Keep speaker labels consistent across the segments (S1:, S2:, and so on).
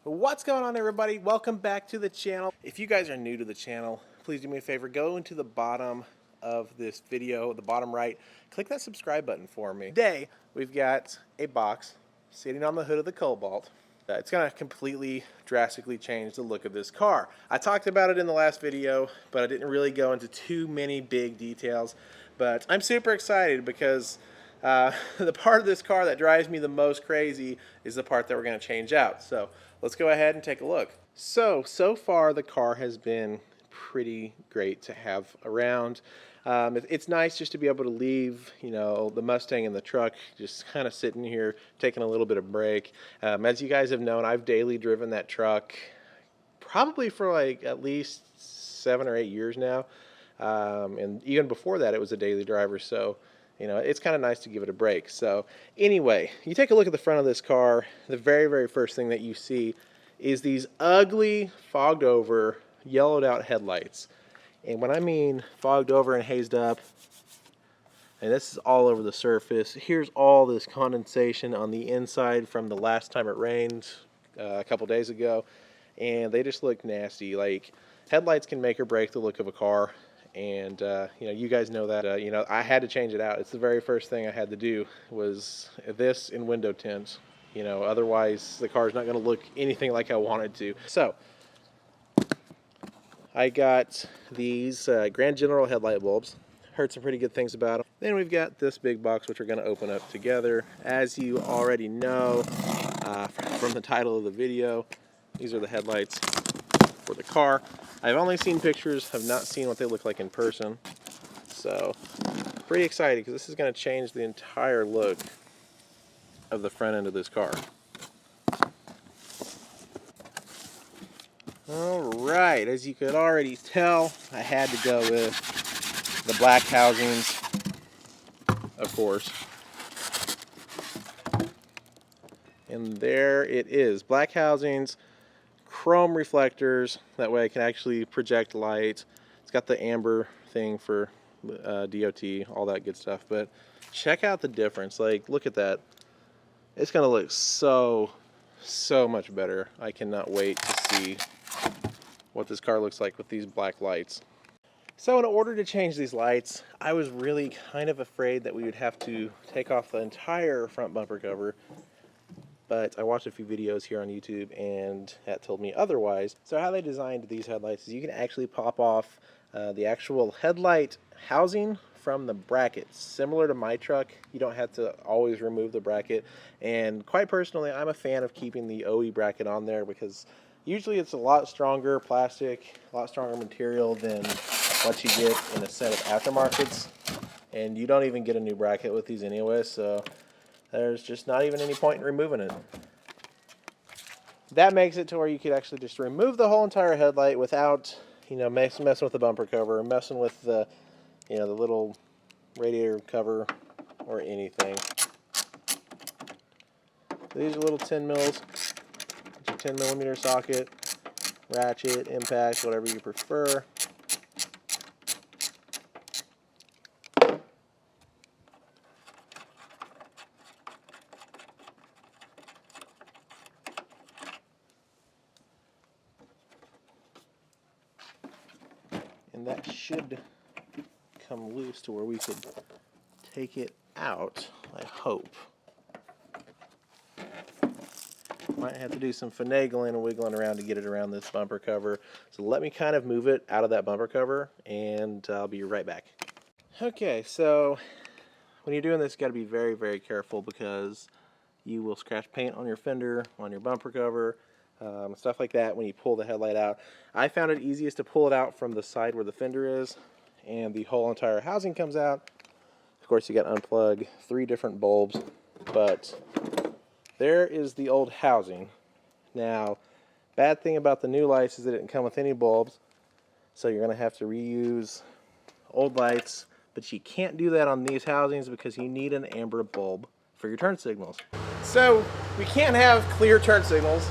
S1: What's going on, everybody? Welcome back to the channel. If you guys are new to the channel, please do me a favor, go into the bottom of this video, the bottom right, click that subscribe button for me. Today we've got a box sitting on the hood of the Cobalt. It's going to completely drastically change the look of this car. I talked about it in the last video, but I didn't really go into too many big details. But I'm super excited because the part of this car that drives me the most crazy is the part that we're going to change out. So let's go ahead and take a look. So far the car has been pretty great to have around. It's nice just to be able to leave, the Mustang in the truck, just kind of sitting here, taking a little bit of break. As you guys have known, I've daily driven that truck probably for like at least 7 or 8 years now. And even before that, it was a daily driver. So, it's kind of nice to give it a break. So anyway, you take a look at the front of this car. The very, very first thing that you see is these ugly, fogged over, yellowed out headlights. And when I mean fogged over and hazed up, and this is all over the surface, here's all this condensation on the inside from the last time it rained a couple days ago, and they just look nasty. Like, headlights can make or break the look of a car, and you guys know that. I had to change it out. It's the very first thing I had to do was this in window tints. Otherwise the car's not going to look anything like I wanted to. So I got these Grand General headlight bulbs. Heard some pretty good things about them. Then we've got this big box, which we're going to open up together. As you already know from the title of the video, these are the headlights for the car. I've only seen pictures, have not seen what they look like in person. So pretty excited because this is going to change the entire look of the front end of this car. Alright, as you could already tell, I had to go with the black housings, of course. And there it is, black housings, chrome reflectors, that way I can actually project light. It's got the amber thing for DOT, all that good stuff. But check out the difference, like, look at that. It's going to look so much better. I cannot wait to see what this car looks like with these black lights. So in order to change these lights, I was really kind of afraid that we would have to take off the entire front bumper cover, but I watched a few videos here on YouTube and that told me otherwise. So how they designed these headlights is you can actually pop off the actual headlight housing from the bracket. Similar to my truck, you don't have to always remove the bracket, and quite personally I'm a fan of keeping the OE bracket on there because usually it's a lot stronger plastic, a lot stronger material than what you get in a set of aftermarkets, and you don't even get a new bracket with these anyway, so there's just not even any point in removing it. That makes it to where you could actually just remove the whole entire headlight without messing with the bumper cover, messing with the the little radiator cover or anything. These are little 10 mils. It's your 10 millimeter socket, ratchet, impact, whatever you prefer. And that should come loose to where we could take it out, I hope. Might have to do some finagling and wiggling around to get it around this bumper cover. So let me kind of move it out of that bumper cover and I'll be right back. Okay, so when you're doing this, you got to be very, very careful because you will scratch paint on your fender, on your bumper cover, stuff like that when you pull the headlight out. I found it easiest to pull it out from the side where the fender is and the whole entire housing comes out. Of course, you got to unplug 3 different bulbs, but there is the old housing. Now, bad thing about the new lights is that it didn't come with any bulbs, so you're going to have to reuse old lights, but you can't do that on these housings because you need an amber bulb for your turn signals. So we can't have clear turn signals,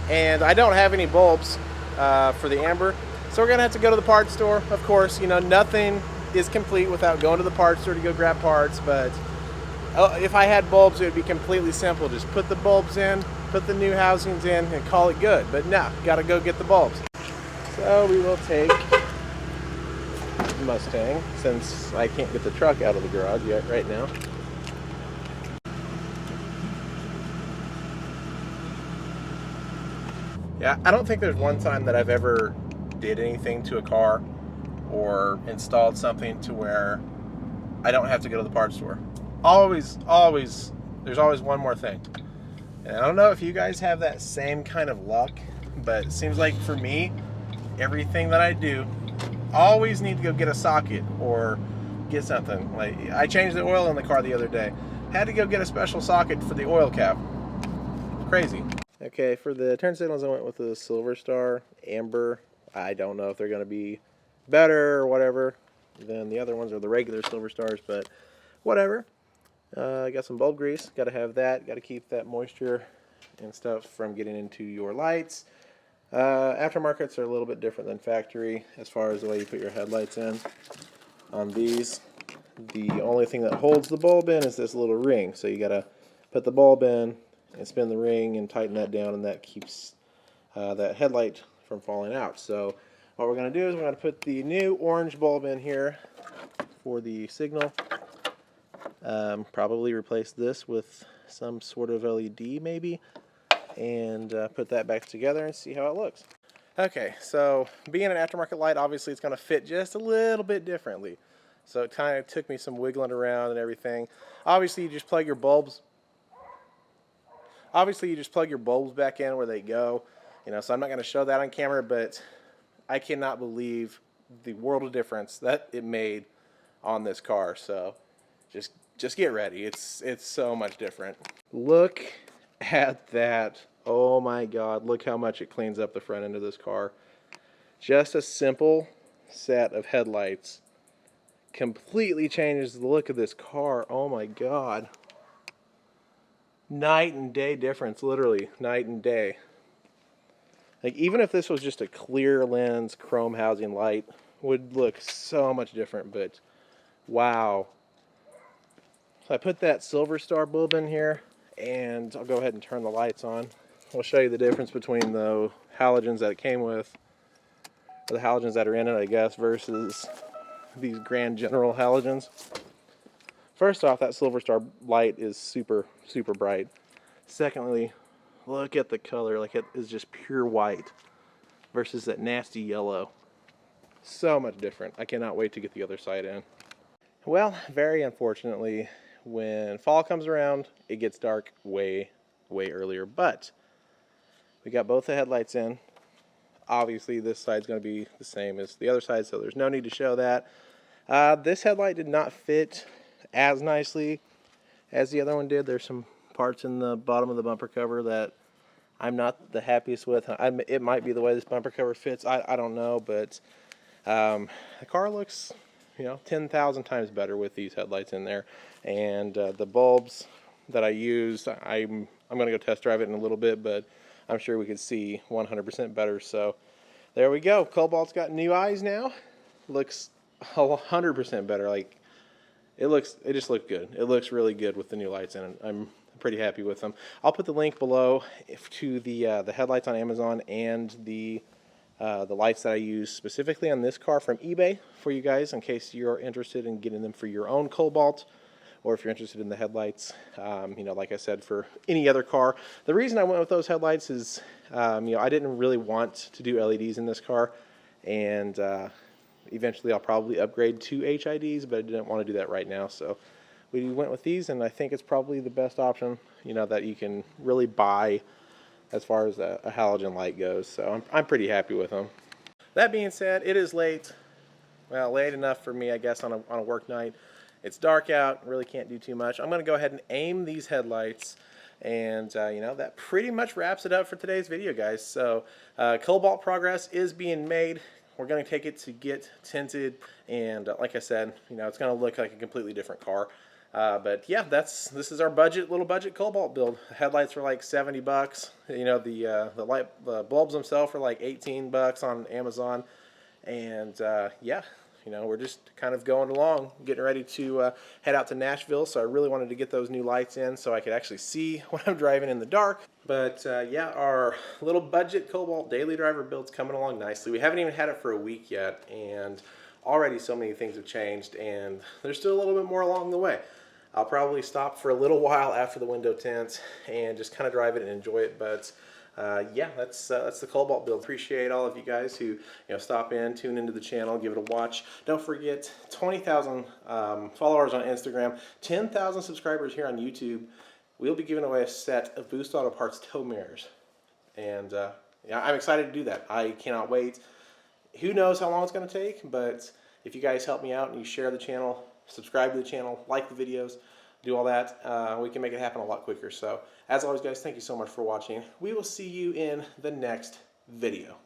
S1: and I don't have any bulbs for the amber, so we're going to have to go to the parts store. Of course, nothing is complete without going to the parts store to go grab parts, but if I had bulbs, it would be completely simple. Just put the bulbs in, put the new housings in, and call it good. But no, gotta go get the bulbs. So we will take the Mustang, since I can't get the truck out of the garage yet right now. Yeah, I don't think there's one time that I've ever did anything to a car or installed something to where I don't have to go to the parts store. Always, there's always one more thing. And I don't know if you guys have that same kind of luck, but it seems like for me, everything that I do, always need to go get a socket or get something. Like, I changed the oil in the car the other day. Had to go get a special socket for the oil cap. Crazy. Okay, for the turn signals I went with the Silver Star Amber. I don't know if they're going to be better or whatever than the other ones or the regular Silver Stars, but whatever. I got some bulb grease. Got to have that. Got to keep that moisture and stuff from getting into your lights. Aftermarkets are a little bit different than factory as far as the way you put your headlights in. On these, the only thing that holds the bulb in is this little ring. So you got to put the bulb in and spin the ring and tighten that down, and that keeps that headlight from falling out. So what we're going to do is we're going to put the new orange bulb in here for the signal. Probably replace this with some sort of LED maybe, and put that back together and see how it looks. Okay, so being an aftermarket light, obviously it's going to fit just a little bit differently. So it kind of took me some wiggling around and everything. Obviously you just plug your bulbs. Back in where they go. You know, so I'm not going to show that on camera, but I cannot believe the world of difference that it made on this car. So just get ready. It's so much different. Look at that. Oh my God, look how much it cleans up the front end of this car. Just a simple set of headlights completely changes the look of this car. Oh my God. Night and day difference, literally night and day. Like, even if this was just a clear lens chrome housing light, would look so much different, but wow. So I put that Silver Star bulb in here, and I'll go ahead and turn the lights on. I'll show you the difference between the halogens that it came with, or the halogens that are in it, I guess, versus these Grand General halogens. First off, that Silver Star light is super, super bright. Secondly, look at the color. Like, it is just pure white versus that nasty yellow. So much different. I cannot wait to get the other side in. Well, very unfortunately, when fall comes around, it gets dark way, way earlier. But we got both the headlights in. Obviously, this side's going to be the same as the other side, so there's no need to show that. This headlight did not fit as nicely as the other one did. There's some parts in the bottom of the bumper cover that I'm not the happiest with. It might be the way this bumper cover fits. I don't know, but the car looks, 10,000 times better with these headlights in there. And the bulbs that I used, I'm going to go test drive it in a little bit, but I'm sure we could see 100% better. So there we go. Cobalt's got new eyes now. Looks 100% better. Like, it just looked good. It looks really good with the new lights in it. I'm pretty happy with them. I'll put the link below to the headlights on Amazon and the lights that I use specifically on this car from eBay for you guys, in case you're interested in getting them for your own Cobalt, or if you're interested in the headlights, like I said, for any other car. The reason I went with those headlights is, I didn't really want to do LEDs in this car, and eventually I'll probably upgrade to HIDs, but I didn't want to do that right now, so we went with these, and I think it's probably the best option, that you can really buy as far as a halogen light goes. So I'm pretty happy with them. That being said, it is late. Well, late enough for me, I guess, on a work night. It's dark out, really can't do too much. I'm going to go ahead and aim these headlights, and that pretty much wraps it up for today's video, guys. So Cobalt progress is being made. We're going to take it to get tinted, and like I said, it's going to look like a completely different car. But yeah, this is our little budget Cobalt build. The headlights were like 70 bucks. The bulbs themselves are like 18 bucks on Amazon, and yeah. We're just kind of going along, getting ready to head out to Nashville, so I really wanted to get those new lights in so I could actually see what I'm driving in the dark. But yeah, our little budget Cobalt daily driver build's coming along nicely. We haven't even had it for a week yet, and already so many things have changed, and there's still a little bit more along the way. I'll probably stop for a little while after the window tint and just kind of drive it and enjoy it. But yeah, that's the Cobalt build. Appreciate all of you guys who stop in, tune into the channel, give it a watch. Don't forget 20,000 followers on Instagram, 10,000 subscribers here on YouTube. We'll be giving away a set of Boost Auto Parts tow mirrors, and yeah, I'm excited to do that. I cannot wait. Who knows how long it's going to take, but if you guys help me out and you share the channel, subscribe to the channel, like the videos, do all that, we can make it happen a lot quicker. So, as always, guys, thank you so much for watching. We will see you in the next video.